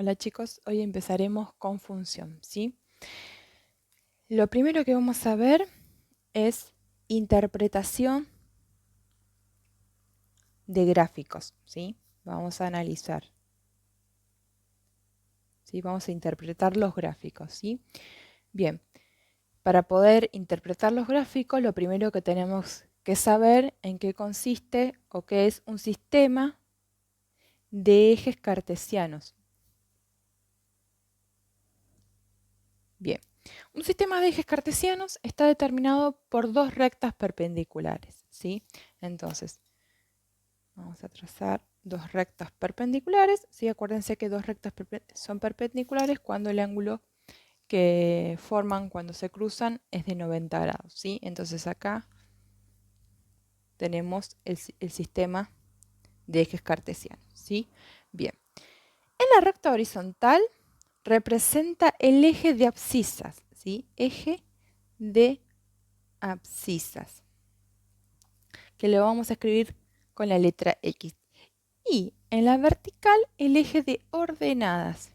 Hola chicos, hoy empezaremos con función, ¿sí? Lo primero que vamos a ver es interpretación de gráficos, ¿sí? Vamos a analizar, ¿sí? Vamos a interpretar los gráficos, ¿sí? Bien, para poder interpretar los gráficos, lo primero que tenemos que saber en qué consiste o qué es un sistema de ejes cartesianos. Bien, un sistema de ejes cartesianos está determinado por dos rectas perpendiculares, ¿sí? Entonces, vamos a trazar dos rectas perpendiculares, ¿sí? Acuérdense que dos rectas son perpendiculares cuando el ángulo que forman cuando se cruzan es de 90 grados, ¿sí? Entonces acá tenemos el sistema de ejes cartesianos, ¿sí? Bien, en la recta horizontal representa el eje de abscisas, ¿sí? Eje de abscisas, que lo vamos a escribir con la letra X. Y en la vertical el eje de ordenadas,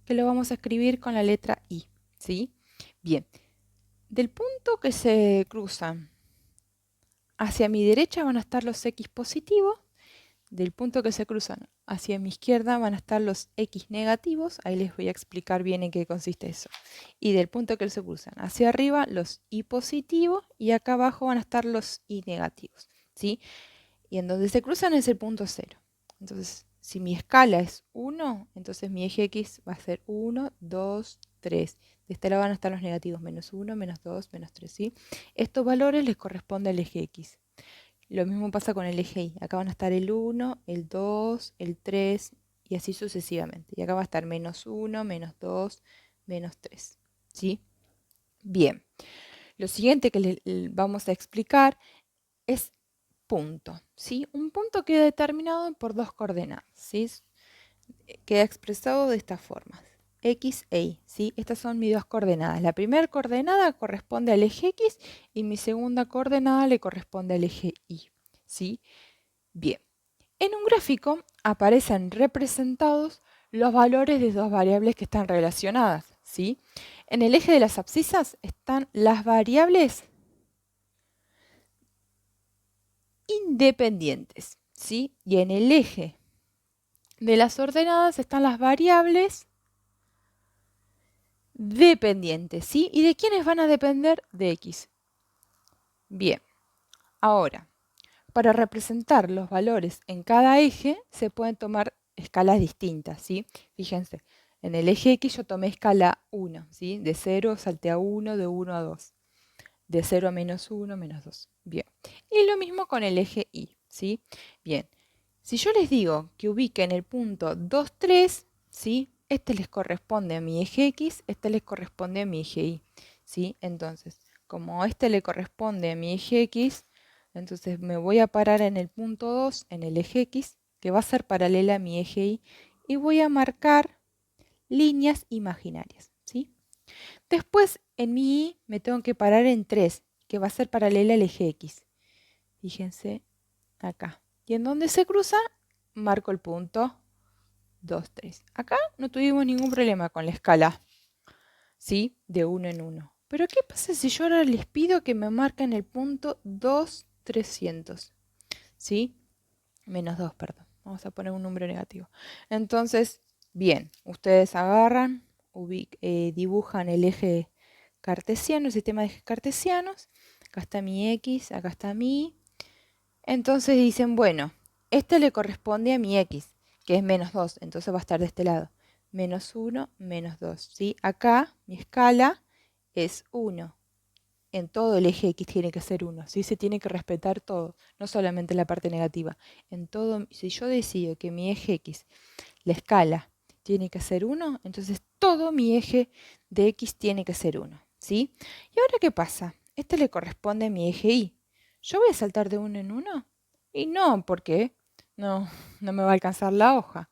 que lo vamos a escribir con la letra I, ¿sí? Bien, del punto que se cruzan hacia mi derecha van a estar los X positivos, del punto que se cruzan hacia mi izquierda van a estar los X negativos, ahí les voy a explicar bien en qué consiste eso. Y del punto que se cruzan hacia arriba los Y positivos y acá abajo van a estar los Y negativos, ¿sí? Y en donde se cruzan es el punto 0. Entonces, si mi escala es 1, entonces mi eje X va a ser 1, 2, 3. De este lado van a estar los negativos, menos 1, menos 2, menos 3, ¿sí? Estos valores les corresponde al eje X. Lo mismo pasa con el eje Y. Acá van a estar el 1, el 2, el 3 y así sucesivamente. Y acá va a estar menos 1, menos 2, menos 3, ¿sí? Bien. Lo siguiente que vamos a explicar es punto, ¿sí? Un punto queda determinado por dos coordenadas, ¿sí? Queda expresado de esta forma, X e Y, ¿sí? Estas son mis dos coordenadas. La primera coordenada corresponde al eje X y mi segunda coordenada le corresponde al eje Y, ¿sí? Bien, en un gráfico aparecen representados los valores de dos variables que están relacionadas, ¿sí? En el eje de las abscisas están las variables independientes, ¿sí? Y en el eje de las ordenadas están las variables dependientes, ¿sí? ¿Y de quiénes van a depender? De X. Bien, ahora, para representar los valores en cada eje se pueden tomar escalas distintas, ¿sí? Fíjense, en el eje X yo tomé escala 1, ¿sí? De 0 salté a 1, de 1 a 2. De 0 a menos 1, menos 2. Bien. Y lo mismo con el eje Y, ¿sí? Bien. Si yo les digo que ubiquen el punto 2, 3, ¿sí? Este les corresponde a mi eje X, este les corresponde a mi eje Y, ¿sí? Entonces, como este le corresponde a mi eje X, entonces me voy a parar en el punto 2, en el eje X, que va a ser paralela a mi eje Y, y voy a marcar líneas imaginarias, ¿sí? Después, en mi Y me tengo que parar en 3, que va a ser paralela al eje X. Fíjense acá. Y en donde se cruza, marco el punto 2, 3. Acá no tuvimos ningún problema con la escala, ¿sí? De 1 en 1. Pero ¿qué pasa si yo ahora les pido que me marquen el punto 2, 300? ¿Sí? Menos 2, perdón. Vamos a poner un número negativo. Entonces, bien, ustedes agarran, dibujan el eje cartesiano, el sistema de ejes cartesianos. Acá está mi X, acá está mi Y. Entonces dicen, bueno, este le corresponde a mi X, que es menos 2, entonces va a estar de este lado. Menos 1, menos 2, ¿sí? Acá mi escala es 1. En todo el eje X tiene que ser 1, ¿sí? Se tiene que respetar todo, no solamente la parte negativa. En todo, si yo decido que mi eje X, la escala, tiene que ser 1, entonces todo mi eje de X tiene que ser 1, ¿sí? ¿Y ahora qué pasa? Este le corresponde a mi eje Y. ¿Yo voy a saltar de 1 en 1? Y no, ¿por qué? No, no me va a alcanzar la hoja,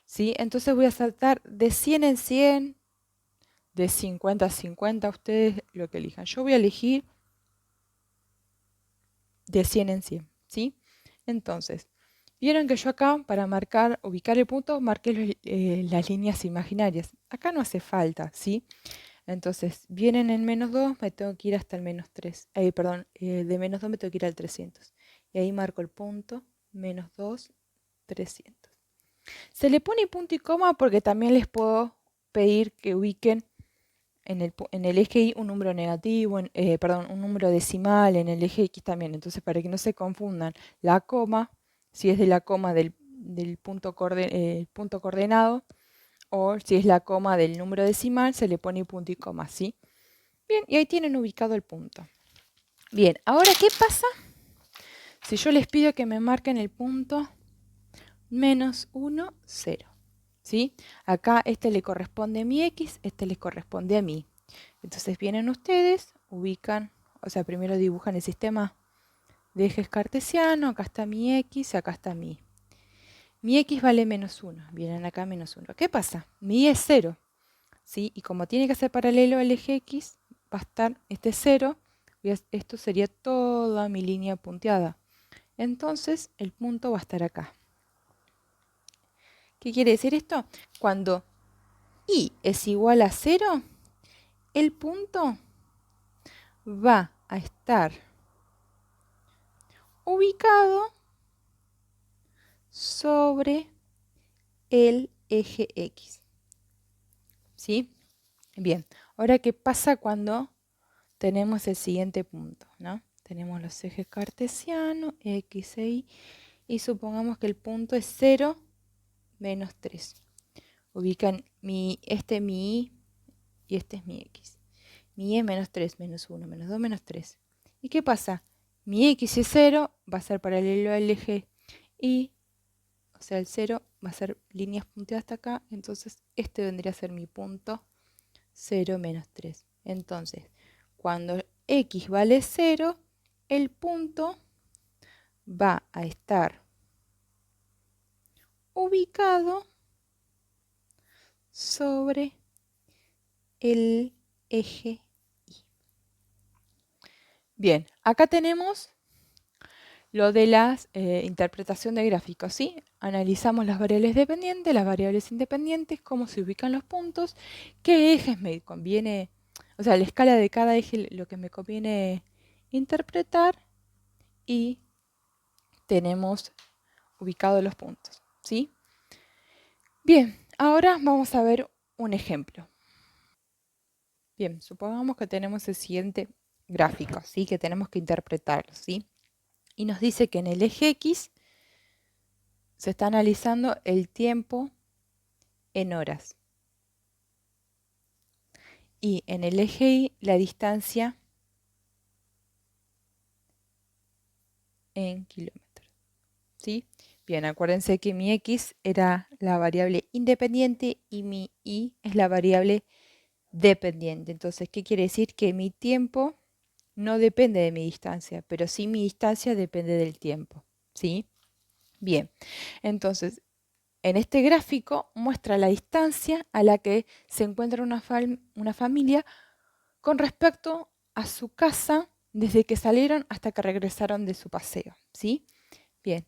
¿sí? Entonces voy a saltar de 100 en 100, de 50 a 50, ustedes lo que elijan. Yo voy a elegir de 100 en 100, ¿sí? Entonces, Vieron que yo acá, para ubicar el punto, marqué las líneas imaginarias. Acá no hace falta, ¿sí? Entonces, vienen en -2, me tengo que ir hasta el -3. Perdón, de -2 me tengo que ir al 300. Y ahí marco el punto, -2, 300. Se le pone punto y coma porque también les puedo pedir que ubiquen en el eje Y un número negativo, perdón, un número decimal, en el eje X también. Entonces, para que no se confundan, la coma, si es de la coma del punto, punto coordenado, o si es la coma del número decimal, se le pone punto y coma, ¿sí? Bien, y ahí tienen ubicado el punto. Bien, ahora, ¿qué pasa si yo les pido que me marquen el punto -1, 0? ¿Sí? Acá este le corresponde a mi X, este le corresponde a mí. Entonces vienen ustedes, ubican, o sea, primero dibujan el sistema de ejes cartesiano, acá está mi X, acá está mi. Mi X vale -1, vienen acá -1. ¿Qué pasa? Mi Y es 0, ¿sí? Y como tiene que ser paralelo al eje X, va a estar este 0, esto sería toda mi línea punteada. Entonces el punto va a estar acá. ¿Qué quiere decir esto? Cuando Y es igual a 0, el punto va a estar ubicado sobre el eje X. ¿Sí? Bien, ahora ¿qué pasa cuando tenemos el siguiente punto? ¿No? Tenemos los ejes cartesianos, X e Y supongamos que el punto es 0, -3. Ubican este es mi Y y este es mi X. Mi Y es -3, -1, -2, -3. ¿Y qué pasa? Mi X es 0, va a ser paralelo al eje Y, o sea, el 0 va a ser líneas punteadas hasta acá, entonces este vendría a ser mi punto 0, -3. Entonces, cuando X vale 0, el punto va a estar ubicado sobre el eje Y. Bien, acá tenemos lo de la interpretación de gráficos, ¿sí? Analizamos las variables dependientes, las variables independientes, cómo se ubican los puntos, qué ejes me conviene, o sea, la escala de cada eje, lo que me conviene interpretar, y tenemos ubicados los puntos, ¿sí? Bien, ahora vamos a ver un ejemplo. Bien, supongamos que tenemos el siguiente gráfico, ¿sí? Que tenemos que interpretarlo, ¿sí? Y nos dice que en el eje X se está analizando el tiempo en horas. Y en el eje Y la distancia en kilómetros, ¿sí? Bien, acuérdense que mi X era la variable independiente y mi Y es la variable dependiente. Entonces, ¿qué quiere decir? Que mi tiempo no depende de mi distancia, pero sí mi distancia depende del tiempo, ¿sí? Bien, entonces, en este gráfico muestra la distancia a la que se encuentra una familia con respecto a su casa desde que salieron hasta que regresaron de su paseo, ¿sí? Bien,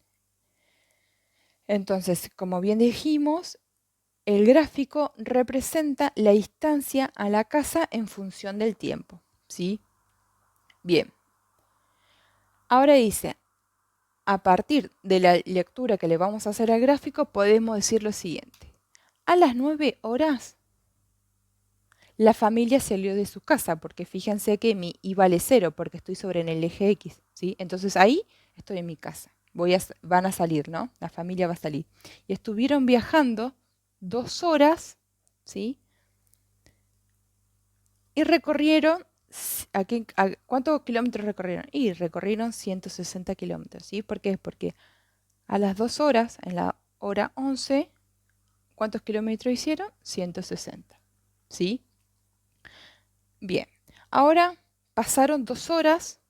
entonces, como bien dijimos, el gráfico representa la distancia a la casa en función del tiempo, ¿sí? Bien, ahora dice, a partir de la lectura que le vamos a hacer al gráfico, podemos decir lo siguiente. A las 9 horas, la familia salió de su casa, porque fíjense que mi Y vale 0, porque estoy sobre en el eje X, ¿sí? Entonces ahí estoy en mi casa. Van a salir, ¿no? La familia va a salir. Y estuvieron viajando 2 horas, ¿sí? Y recorrieron, ¿cuántos kilómetros recorrieron? Y recorrieron 160 kilómetros, ¿sí? ¿Por qué? Porque a las 2 horas, en la hora 11, ¿cuántos kilómetros hicieron? 160, ¿sí? Bien, ahora pasaron 2 horas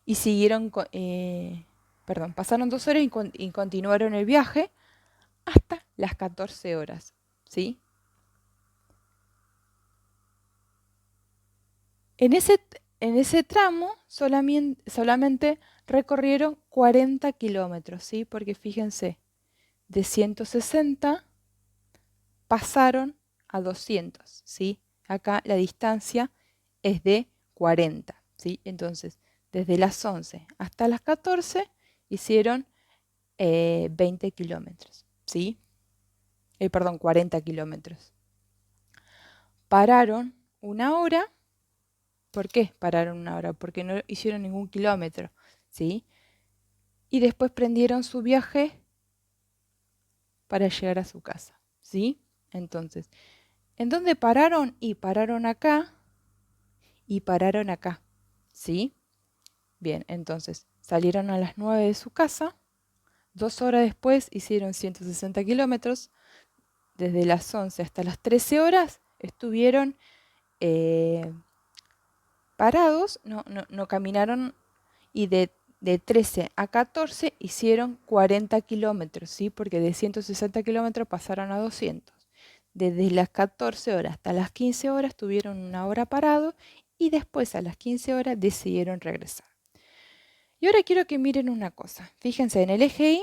y pasaron 2 horas y continuaron el viaje hasta las 14 horas, ¿sí? En ese tramo solamente recorrieron 40 kilómetros, ¿sí? Porque fíjense, de 160 pasaron a 200, ¿sí? Acá la distancia es de 40, ¿sí? Entonces, desde las 11 hasta las 14 hicieron 20 kilómetros, ¿sí? Perdón, 40 kilómetros. Pararon una hora. ¿Por qué pararon una hora? Porque no hicieron ningún kilómetro, ¿sí? Y después prendieron su viaje para llegar a su casa, ¿sí? Entonces, ¿en dónde pararon? Y pararon acá y pararon acá, ¿sí? Bien, entonces salieron a las 9 de su casa, 2 horas después hicieron 160 kilómetros, desde las 11 hasta las 13 horas estuvieron parados, no caminaron y de 13 a 14 hicieron 40 kilómetros, ¿sí? Porque de 160 kilómetros pasaron a 200. Desde las 14 horas hasta las 15 horas estuvieron una hora parados y después a las 15 horas decidieron regresar. Y ahora quiero que miren una cosa. Fíjense, en el eje Y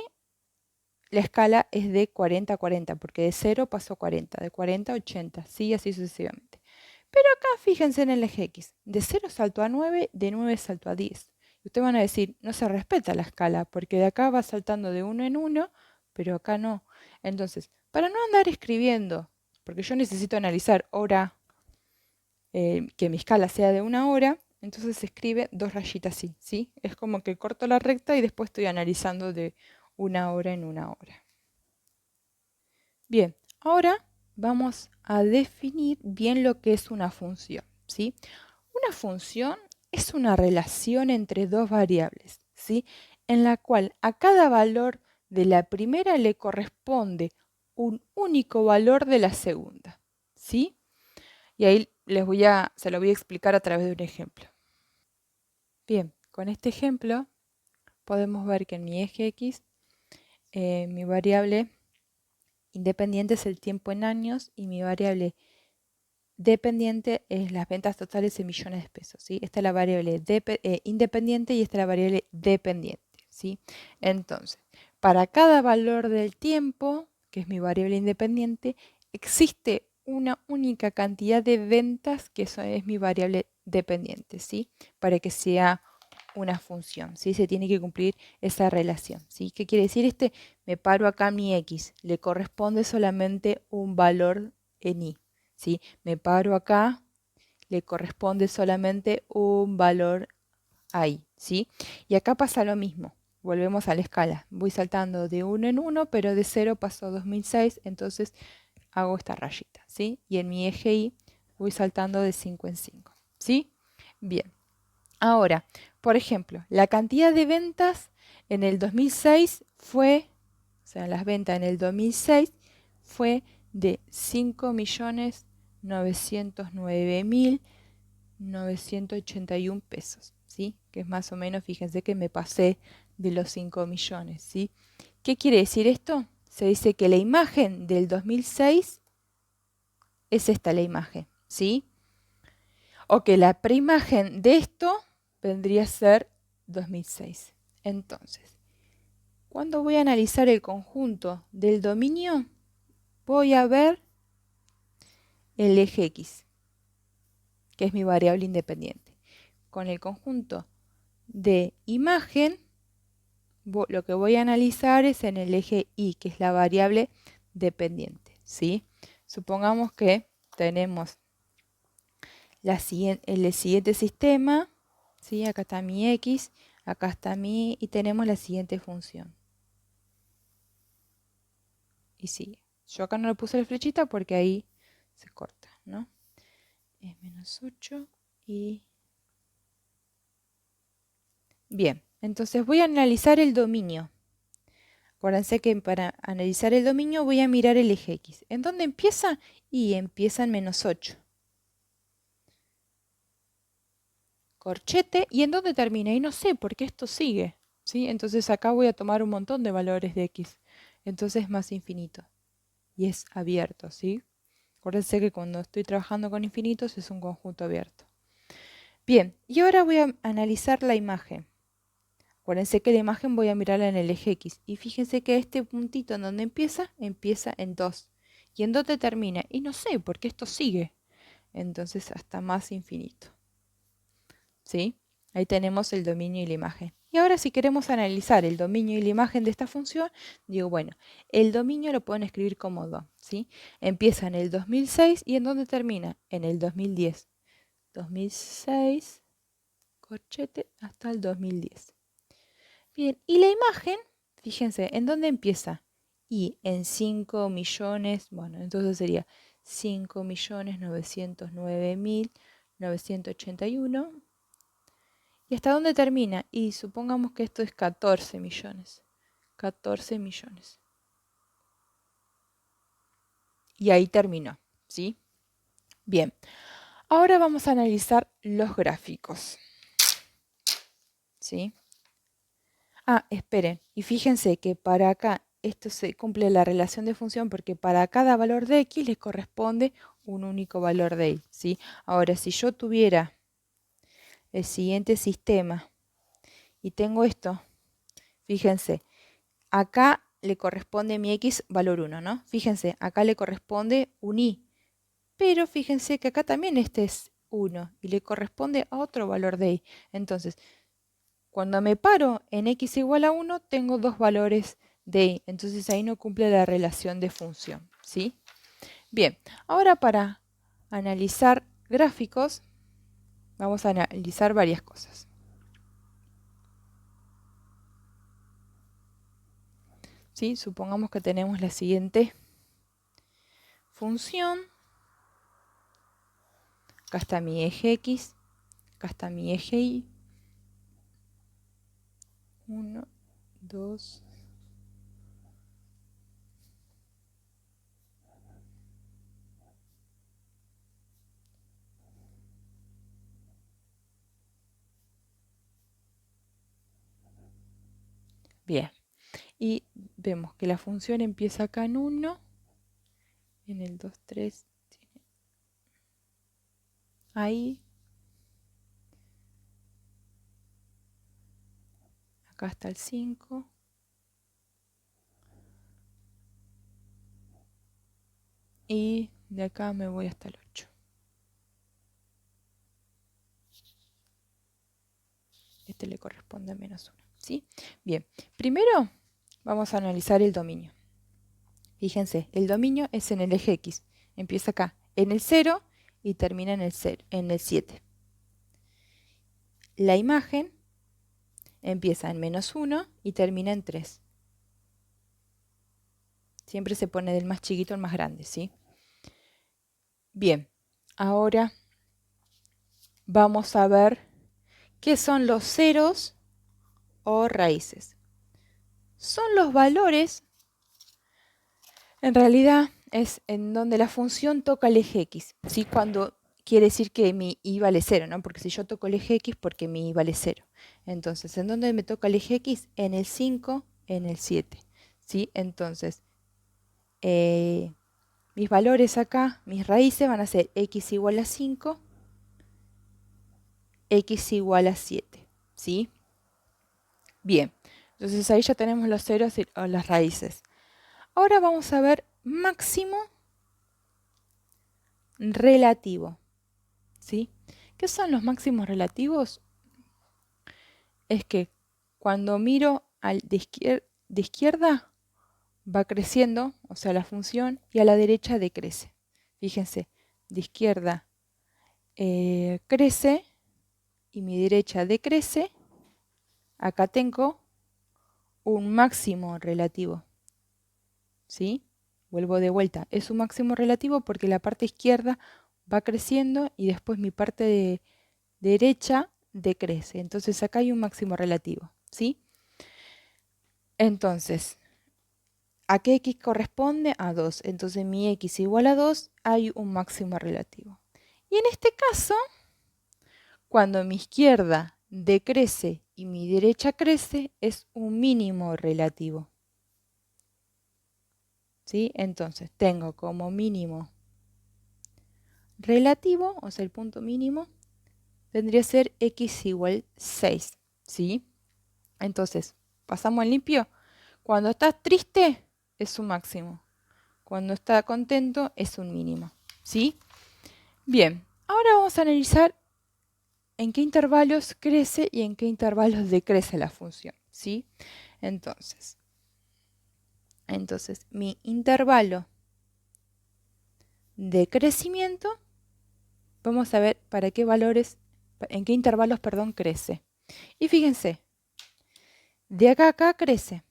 la escala es de 40 a 40, porque de 0 pasó a 40, de 40 a 80, sí, así sucesivamente. Pero acá fíjense en el eje X, de 0 salto a 9, de 9 salto a 10. Y ustedes van a decir, no se respeta la escala, porque de acá va saltando de uno en uno, pero acá no. Entonces, para no andar escribiendo, porque yo necesito analizar hora, que mi escala sea de una hora, entonces se escribe 2 rayitas así, ¿sí? Es como que corto la recta y después estoy analizando de una hora en una hora. Bien, ahora vamos a definir bien lo que es una función, ¿sí? Una función es una relación entre dos variables, ¿sí? En la cual a cada valor de la primera le corresponde un único valor de la segunda, ¿sí? Y ahí se lo voy a explicar a través de un ejemplo. Bien, con este ejemplo podemos ver que en mi eje X, mi variable independiente es el tiempo en años y mi variable dependiente es las ventas totales en millones de pesos, ¿sí? Esta es la variable independiente y esta es la variable dependiente, ¿sí? Entonces, para cada valor del tiempo, que es mi variable independiente, existe una única cantidad de ventas que eso es mi variable dependiente, ¿sí? Para que sea una función, ¿sí? Se tiene que cumplir esa relación, ¿sí? ¿Qué quiere decir? Me paro acá en mi X, le corresponde solamente un valor en Y, ¿sí? Me paro acá, le corresponde solamente un valor ahí, ¿sí? Y acá pasa lo mismo. Volvemos a la escala. Voy saltando de 1 en 1, pero de 0 paso a 2006, entonces hago esta rayita, ¿sí? Y en mi eje Y voy saltando de 5 en 5, ¿sí? Bien. Ahora, por ejemplo, la cantidad de ventas en el 2006 fue, o sea, las ventas en el 2006 fue de 5.909.981 pesos, ¿sí? Que es más o menos, fíjense que me pasé de los 5 millones, ¿sí? ¿Qué quiere decir esto? Se dice que la imagen del 2006 es esta la imagen, ¿sí? O que la preimagen de esto vendría a ser 2006. Entonces, cuando voy a analizar el conjunto del dominio, voy a ver el eje X, que es mi variable independiente. Con el conjunto de imagen, lo que voy a analizar es en el eje Y, que es la variable dependiente, ¿sí? Supongamos que tenemos el siguiente sistema, ¿sí? Acá está mi X, acá está mi y tenemos la siguiente función. Y sigue. Yo acá no le puse la flechita porque ahí se corta, ¿no? Es menos 8 y... Bien, entonces voy a analizar el dominio. Acuérdense que para analizar el dominio voy a mirar el eje X. ¿En dónde empieza? Y empieza en menos 8. Corchete. ¿Y en dónde termina? Y no sé, porque esto sigue, ¿sí? Entonces acá voy a tomar un montón de valores de X. Entonces es más infinito. Y es abierto, ¿sí? Acuérdense que cuando estoy trabajando con infinitos es un conjunto abierto. Bien, y ahora voy a analizar la imagen. Acuérdense que la imagen voy a mirarla en el eje X. Y fíjense que este puntito en donde empieza en 2. ¿Y en dónde termina? Y no sé, porque esto sigue. Entonces hasta más infinito. ¿Sí? Ahí tenemos el dominio y la imagen. Y ahora si queremos analizar el dominio y la imagen de esta función, digo, bueno, el dominio lo pueden escribir como do, ¿sí? Empieza en el 2006 y ¿en dónde termina? En el 2010. 2006, corchete, hasta el 2010. Bien, y la imagen, fíjense, ¿en dónde empieza? Y en 5 millones, bueno, entonces sería 5.909.981. ¿Y hasta dónde termina? Y supongamos que esto es 14 millones. 14 millones. Y ahí terminó, ¿sí? Bien, ahora vamos a analizar los gráficos. ¿Sí? Ah, esperen. Y fíjense que para acá esto se cumple la relación de función porque para cada valor de x le corresponde un único valor de y, ¿sí? Ahora, si yo tuviera el siguiente sistema y tengo esto, fíjense, acá le corresponde mi x valor 1, ¿no? Fíjense, acá le corresponde un y, pero fíjense que acá también este es 1 y le corresponde a otro valor de y. Entonces, cuando me paro en x igual a 1, tengo dos valores de y. Entonces ahí no cumple la relación de función, ¿sí? Bien, ahora para analizar gráficos, vamos a analizar varias cosas. ¿Sí? Supongamos que tenemos la siguiente función. Acá está mi eje X, acá está mi eje Y. 1, 2. Bien. Y vemos que la función empieza acá en 1, en el 2, 3, ahí. Acá está el 5. Y de acá me voy hasta el 8. Este le corresponde a menos 1. ¿Sí? Bien, primero vamos a analizar el dominio. Fíjense, el dominio es en el eje X. Empieza acá en el 0 y termina en el 7. La imagen empieza en menos 1 y termina en 3. Siempre se pone del más chiquito al más grande, ¿sí? Bien, ahora vamos a ver qué son los ceros o raíces. Son los valores, en realidad es en donde la función toca el eje X, ¿sí? Cuando quiere decir que mi y vale 0, ¿no? Porque si yo toco el eje X, porque mi y vale 0. Entonces, ¿en dónde me toca el eje X? En el 5, en el 7, ¿sí? Entonces, mis valores acá, mis raíces van a ser x igual a 5, x igual a 7, ¿sí? Bien, entonces ahí ya tenemos los ceros y las raíces. Ahora vamos a ver máximo relativo, ¿sí? ¿Qué son los máximos relativos? Es que cuando miro de izquierda va creciendo, o sea, la función, y a la derecha decrece. Fíjense, de izquierda crece y mi derecha decrece. Acá tengo un máximo relativo, ¿sí? Vuelvo de vuelta. Es un máximo relativo porque la parte izquierda va creciendo y después mi parte derecha decrece. Entonces acá hay un máximo relativo, ¿sí? Entonces, ¿a qué x corresponde? A 2. Entonces mi x igual a 2, hay un máximo relativo. Y en este caso, cuando mi izquierda decrece y mi derecha crece, es un mínimo relativo. ¿Sí? Entonces tengo como mínimo relativo, o sea, el punto mínimo, vendría a ser x igual 6. ¿Sí? Entonces, pasamos al limpio. Cuando está triste es un máximo. Cuando está contento es un mínimo. ¿Sí? Bien, ahora vamos a analizar en qué intervalos crece y en qué intervalos decrece la función. ¿Sí? Entonces, mi intervalo de crecimiento, vamos a ver para qué valores, en qué intervalos, perdón, crece. Y fíjense, de acá a acá crece.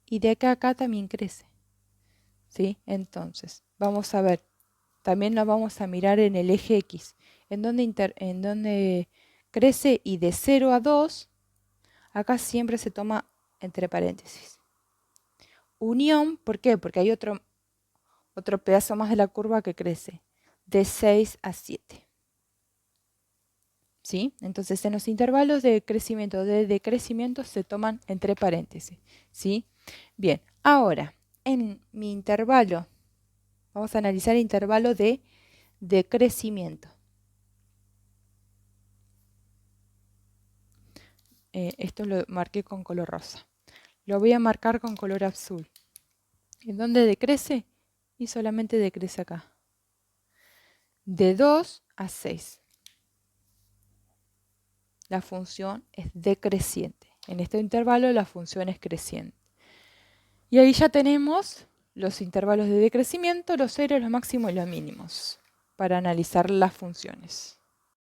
Y de acá a acá también crece. ¿Sí? Entonces, vamos a ver, también nos vamos a mirar en el eje X, en donde crece y de 0 a 2, acá siempre se toma entre paréntesis. Unión, ¿por qué? Porque hay otro pedazo más de la curva que crece, de 6 a 7. ¿Sí? Entonces, en los intervalos de crecimiento, de decrecimiento, se toman entre paréntesis. ¿Sí? Bien, ahora, en mi intervalo, vamos a analizar el intervalo de decrecimiento. Esto lo marqué con color rosa. Lo voy a marcar con color azul. ¿En dónde decrece? Y solamente decrece acá. De 2 a 6. La función es decreciente. En este intervalo la función es creciente. Y ahí ya tenemos los intervalos de decrecimiento, los ceros, los máximos y los mínimos para analizar las funciones.